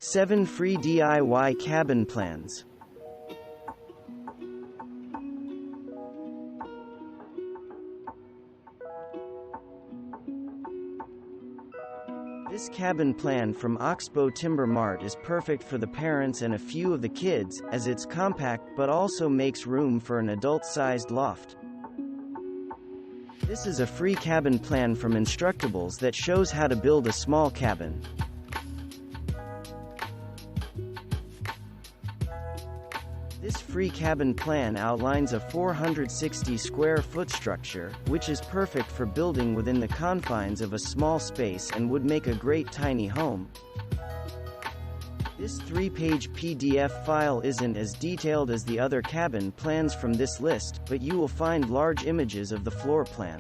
7 free DIY cabin plans. This cabin plan from Oxbow Timber Mart is perfect for the parents and a few of the kids, as it's compact but also makes room for an adult-sized loft. This is a free cabin plan from Instructables that shows how to build a small cabin. This free cabin plan outlines a 460 square foot structure, which is perfect for building within the confines of a small space and would make a great tiny home. This 3-page PDF file isn't as detailed as the other cabin plans from this list, but you will find large images of the floor plan.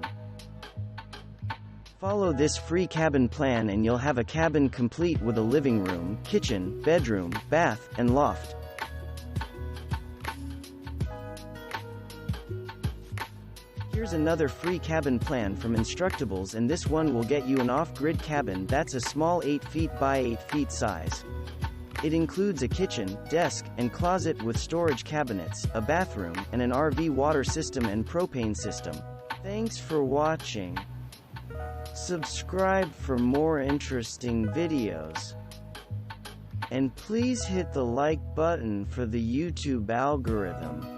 Follow this free cabin plan and you'll have a cabin complete with a living room, kitchen, bedroom, bath, and loft. Here's another free cabin plan from Instructables, and this one will get you an off-grid cabin that's a small 8 feet by 8 feet size. It includes a kitchen, desk, and closet with storage cabinets, a bathroom, and an RV water system and propane system. Thanks for watching. Subscribe for more interesting videos. And please hit the like button for the YouTube algorithm.